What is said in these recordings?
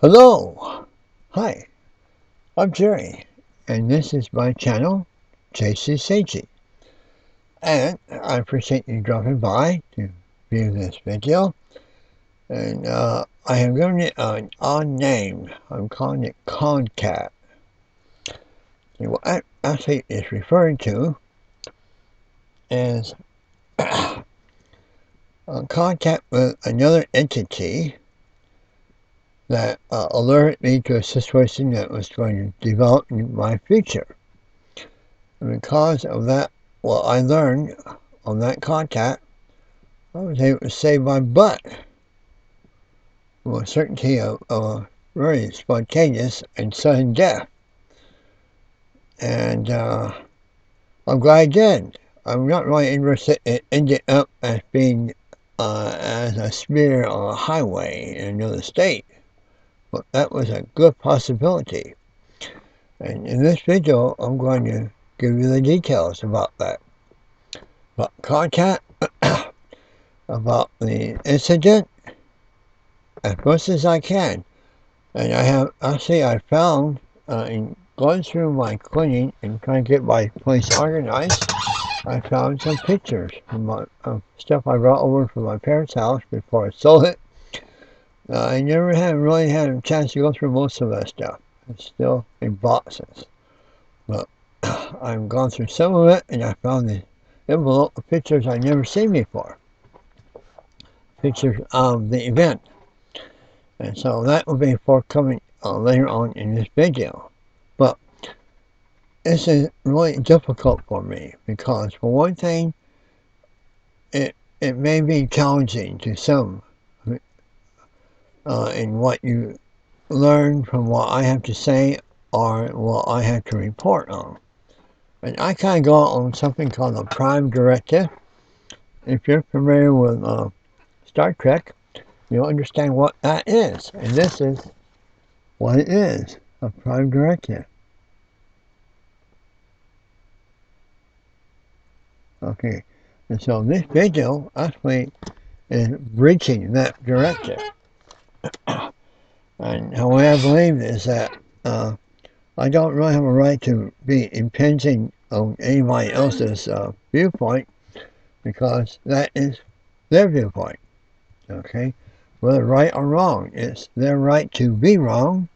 Hello! Hi, I'm Jerry, and this is my channel, JC Seiji. And I appreciate you dropping by to view this video. And I have given it an odd name. I'm calling it Concat. And what I actually is referring to is contact with another entity that alerted me to a situation that was going to develop in my future. And because of that, what I learned on that contact, I was able to save my butt with a certainty of a very spontaneous and sudden death. And I'm glad I did. I'm not really interested in ending up as being as a speeder on a highway in another state. But that was a good possibility. And in this video, I'm going to give you the details about that. About contact, about the incident, as much as I can. And I found, in going through my cleaning and trying to get my place organized, I found some pictures from stuff I brought over from my parents' house before I sold it. I never really had a chance to go through most of that stuff. It's still in boxes. But I've gone through some of it, and I found the envelope of pictures I'd never seen before. Pictures of the event. And so that will be forthcoming later on in this video. But this is really difficult for me because, for one thing, it may be challenging to some in what you learn from what I have to say or what I have to report on. And I kind of go on something called a prime directive. If you're familiar with Star Trek, you'll understand what that is. And this is what it is, a prime directive. Okay, and so this video actually is breaching that directive. And the way I believe is that I don't really have a right to be impinging on anybody else's viewpoint because that is their viewpoint. Okay, whether right or wrong, it's their right to be wrong,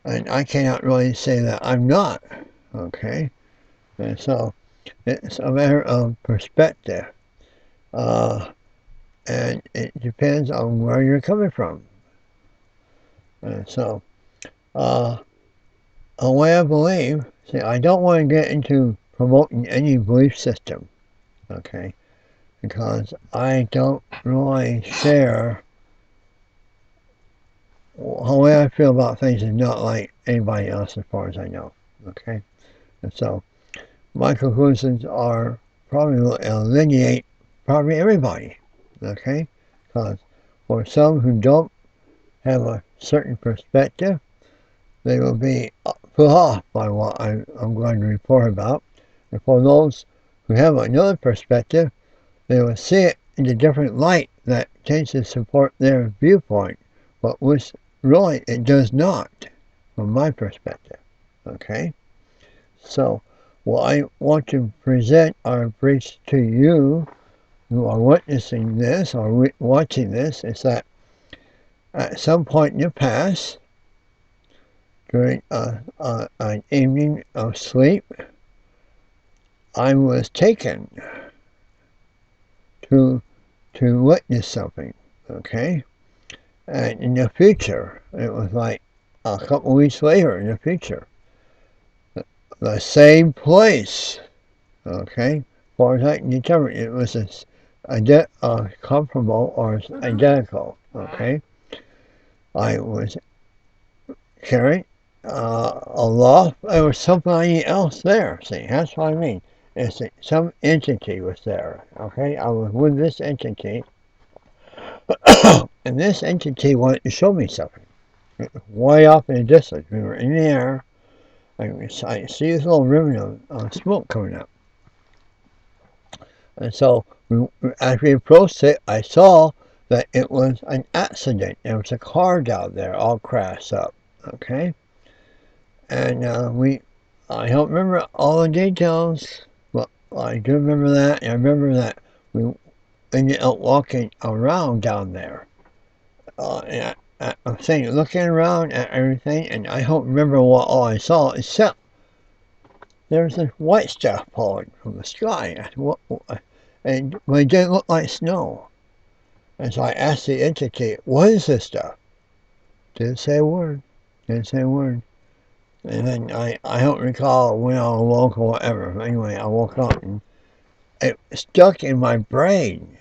and I cannot really say that I'm not. Okay, and so it's a matter of perspective, and it depends on where you're coming from. And so, a way I believe, see, I don't want to get into promoting any belief system, okay, because I don't really share. The way I feel about things is not like anybody else as far as I know, okay? And so my conclusions are probably will alienate probably everybody, okay? Because for some who don't have a certain perspective, they will be put off by what I'm going to report about. And for those who have another perspective, they will see it in a different light that tends to support their viewpoint, but which really it does not, from my perspective. Okay? So, what I want to present or preach to you who are witnessing this or watching this is that at some point in the past, during an evening of sleep, I was taken to witness something, okay? And in the future, it was like a couple weeks later in the future, the same place, okay? As far as I can determine, it was comparable or identical, okay? I was carrying aloft. There was somebody else there. See, that's what I mean. It's some entity was there. Okay, I was with this entity, and this entity wanted to show me something. Way off in the distance, we were in the air. I see this little ribbon of smoke coming up, and so as we approached it, I saw that it was an accident. There was a car down there all crashed up, okay? And I don't remember all the details, but I do remember that, and I remember that we ended up walking around down there. And I'm saying, looking around at everything, and I don't remember what all I saw, except there was this white stuff falling from the sky. And it didn't look like snow. And so I asked the entity, what is this stuff? Didn't say a word. Didn't say a word. And then I don't recall when I woke or whatever. Anyway, I woke up and it stuck in my brain.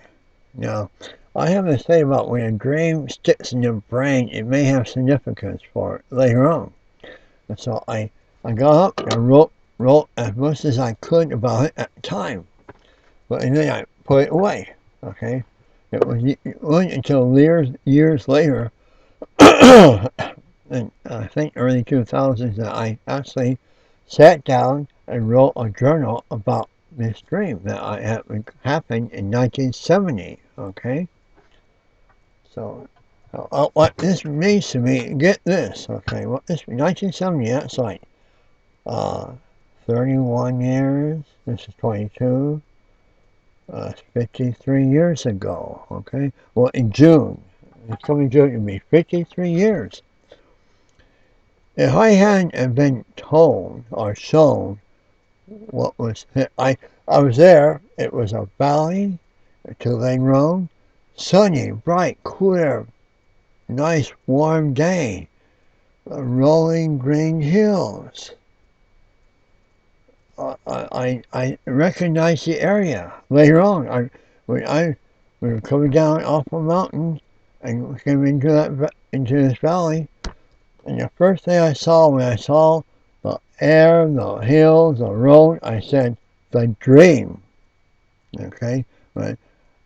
Now, I have this thing about when a dream sticks in your brain, it may have significance for it later on. And so I got up and wrote as much as I could about it at the time. But and then I put it away. Okay? It wasn't until years later, and I think early 2000s, that I actually sat down and wrote a journal about this dream that happened in 1970. Okay? So, what this means to me, get this, okay? What this 1970, that's like 31 years. This is 22. 53 years ago, okay? Well, in June, it's coming June, it'll be 53 years. If I hadn't been told or shown what was, I was there, it was a valley, a two-lane road, sunny, bright, clear, nice, warm day, rolling green hills. I recognized the area later on. We were coming down off a mountain and we came into this valley. And the first thing I saw when I saw the air, the hills, the road, I said, the dream. Okay? But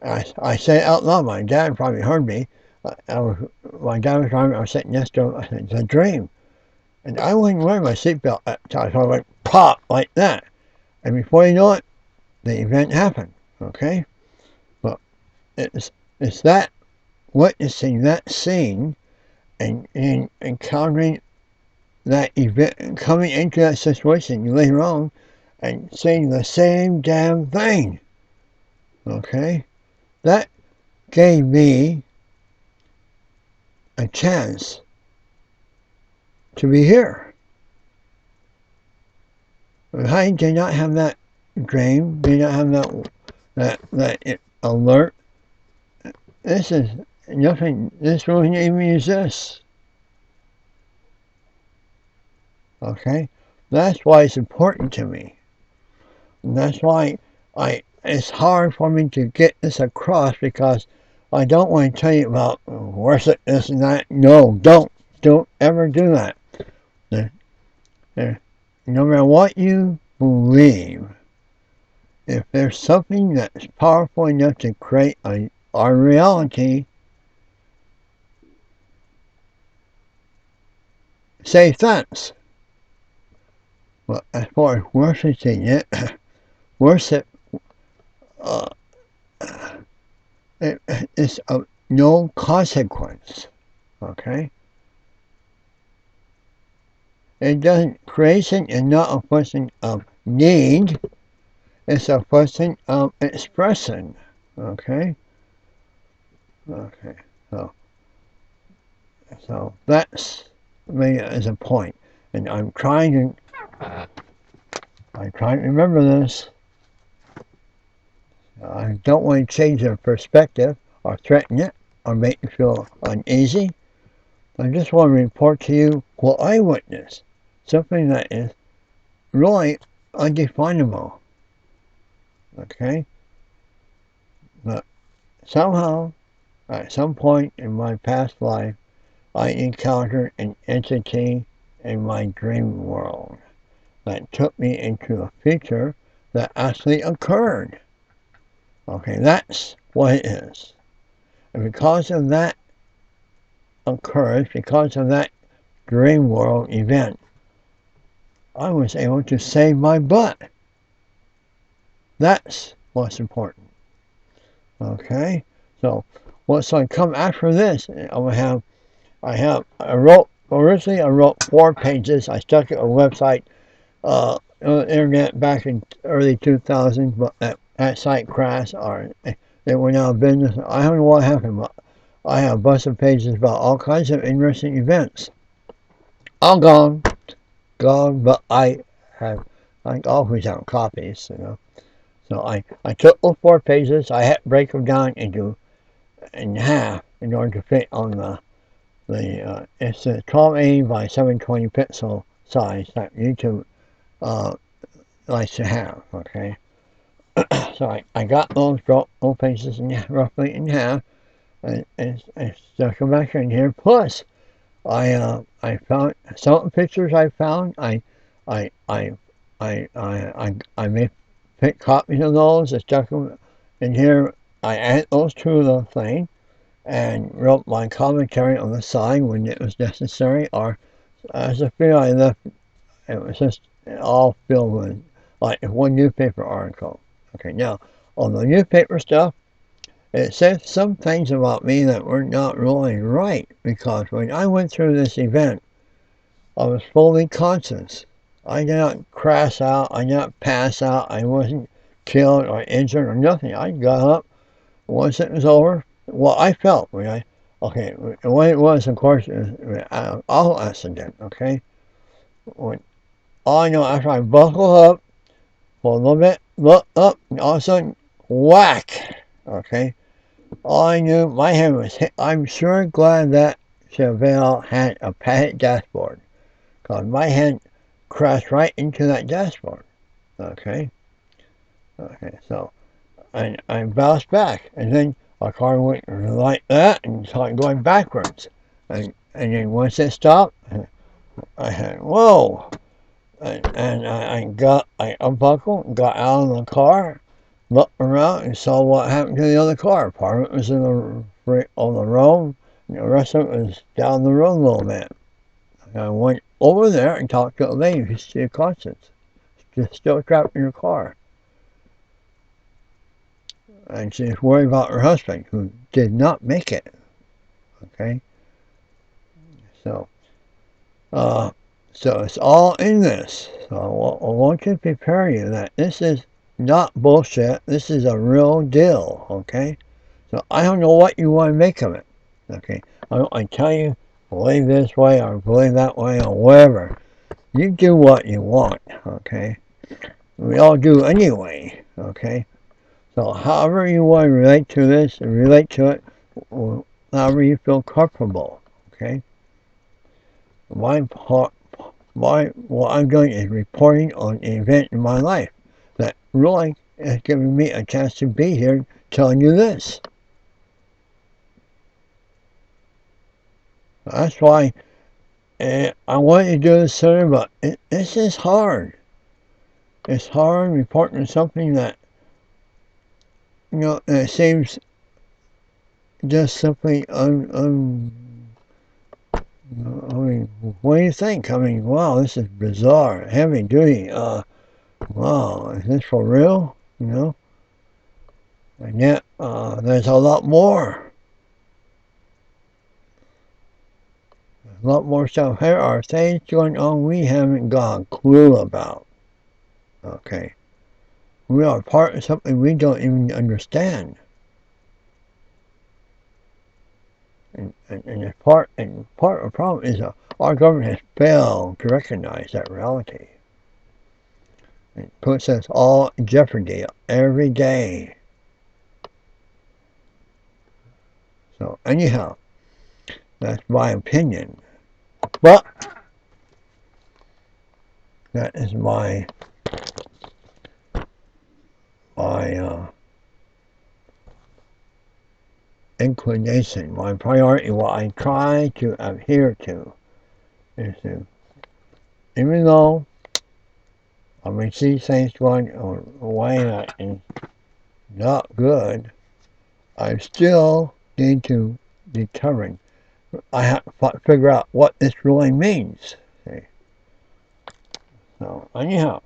I said it out loud. My dad probably heard me. My dad was driving. I was sitting next to him. I said, the dream. And I wasn't wearing my seatbelt at the time, so I went pop like that. And before you know it, the event happened. Okay? But it's that witnessing that scene and encountering that event, coming into that situation later on and saying the same damn thing. Okay? That gave me a chance to be here. I did not have that dream, did not have that alert. This is nothing, this wouldn't even exist. Okay? That's why it's important to me. And that's why it's hard for me to get this across, because I don't want to tell you about worship this and that. No, don't ever do that. No matter what you believe, if there's something that's powerful enough to create our reality, say thanks. But as far as worshiping it, worship is of no consequence. Okay? Creation is not a question of need, it's a question of expression. Okay? Okay. So that's me as a point. And I'm trying to remember this. I don't want to change their perspective or threaten it or make you feel uneasy. I just want to report to you what I witnessed. Something that is really undefinable. Okay? But somehow, at some point in my past life, I encountered an entity in my dream world that took me into a future that actually occurred. Okay, that's what it is. And because of that occurrence, because of that dream world event, I was able to save my butt. That's what's important. Okay? So, what's going to come after this? Originally I wrote 4 pages. I stuck it on a website, on the internet back in early 2000, but that site crashed, or it went out of business. I don't know what happened, but I have a bunch of pages about all kinds of interesting events. All gone, but I always have copies, So I took those 4 pages, I had to break them down in half in order to fit on it's a 1280 by 720 pixel size that YouTube likes to have, okay? So I got those pages roughly in half, and stuck them back in here. Plus, I found some of the pictures I found. I made copies of those. I stuck them in here. I added those to the thing and wrote my commentary on the side when it was necessary, or as a few I left, it was just all filled with like one newspaper article. Okay, now on the newspaper stuff, it said some things about me that were not really right, because when I went through this event, I was fully conscious. I did not crash out, I did not pass out, I wasn't killed or injured or nothing. I got up once it was over. Well, I felt the way it was, of course, it was an awful accident, okay? When, all I know, after I buckled up for a little bit, looked up, and all of a sudden, whack, okay? All I knew, my head was hit. I'm sure glad that Chevelle had a padded dashboard, because my head crashed right into that dashboard, okay? Okay, so, and I bounced back, and then our car went like that and started going backwards. And then once it stopped, I said, whoa! And I unbuckled, got out of the car, looked around, and saw what happened to the other car. Part of it was on the road, and the rest of it was down the road a little bit. And I went over there and talked to a lady who's still conscious, just still trapped in her car. And she was worried about her husband, who did not make it. Okay? So it's all in this. So I want to prepare you that this is not bullshit. This is a real deal. Okay? So I don't know what you want to make of it. Okay? I tell you, believe this way or believe that way or whatever. You do what you want. Okay? We all do anyway. Okay? So however you want to relate to this, and relate to it, however you feel comfortable, okay? What I'm doing is reporting on an event in my life that really has given me a chance to be here telling you this. That's why I wanted to do this sooner, but this is hard. It's hard reporting something that, it seems just simply I mean, what do you think? I mean, wow, this is bizarre, heavy duty. Wow, is this for real? And yet, there's a lot more. A lot more stuff. Here are things going on we haven't got a clue about. Okay. We are part of something we don't even understand. And part of the problem is our government has failed to recognize that reality. It puts us all in jeopardy every day. So anyhow, that's my opinion. But that is my inclination, my priority, what I try to adhere to is to, even though I may see things going a way that is not good, I still need to determine. I have to figure out what this really means. See? So anyhow,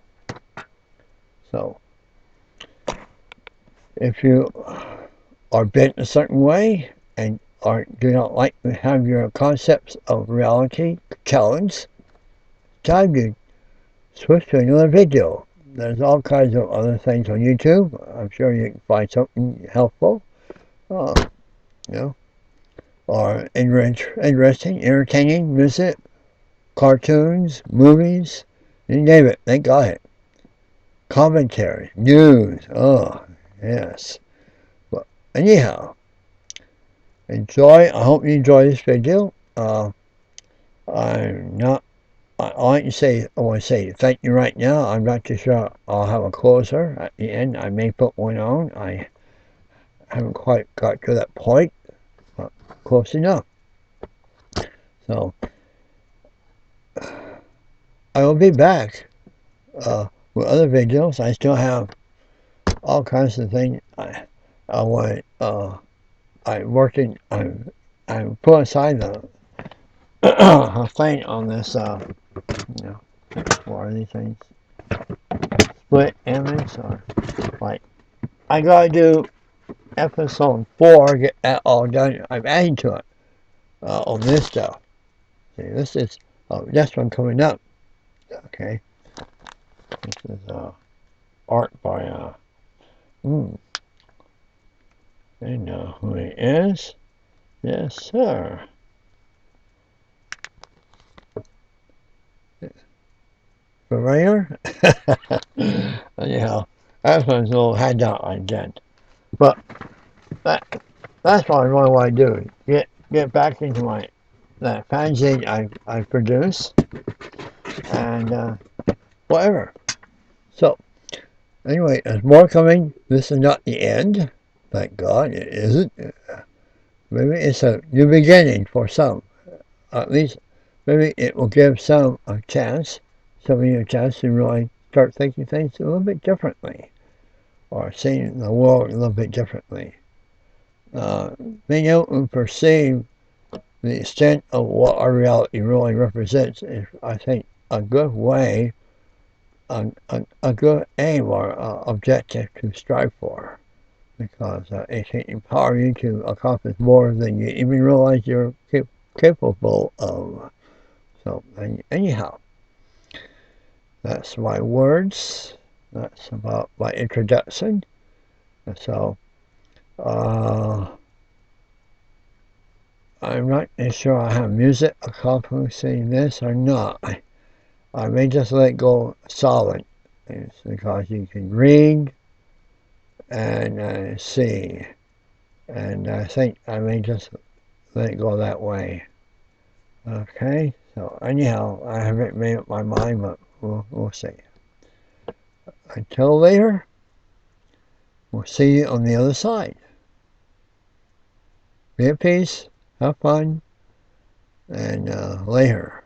if you are bent a certain way, and or do not like to have your concepts of reality challenged, time to switch to another video. There's all kinds of other things on YouTube. I'm sure you can find something helpful, uh, you know, or interesting, entertaining, music, cartoons, movies, you name it, they got it. Commentary, news, oh, yes. But anyhow, enjoy. I hope you enjoy this video. I'm not, I want to say thank you right now. I'm not too sure I'll have a closer at the end. I may put one on. I haven't quite got to that point, but close enough. So, I will be back with other videos. I still have all kinds of things I want. I'm working. I'm put aside the a thing on this. You know, what are these things? Split image or like I gotta do episode 4. Get that all done. I'm adding to it on this stuff. See, this is this one coming up. Okay, this is art by I know who he is. Yes, sir. Familiar? Anyhow, that's one's a little handout I did. But that's what I really want to do. Get back into that fanzine I produce and whatever. So anyway, there's more coming. This is not the end. Thank God it isn't. Maybe it's a new beginning for some. At least maybe it will give some a chance, some of you a chance to really start thinking things a little bit differently, or seeing the world a little bit differently. Being able to perceive the extent of what our reality really represents is, I think, a good way, a good aim or objective to strive for, because it can empower you to accomplish more than you even realize you're capable of. So anyhow, that's my words. That's about my introduction. So I'm not sure I have music accomplishing this or not. I may just let it go solid. It's because you can read and see. And I think I may just let it go that way. Okay, so anyhow, I haven't made up my mind, but we'll see. Until later, we'll see you on the other side. Be at peace, have fun, and later.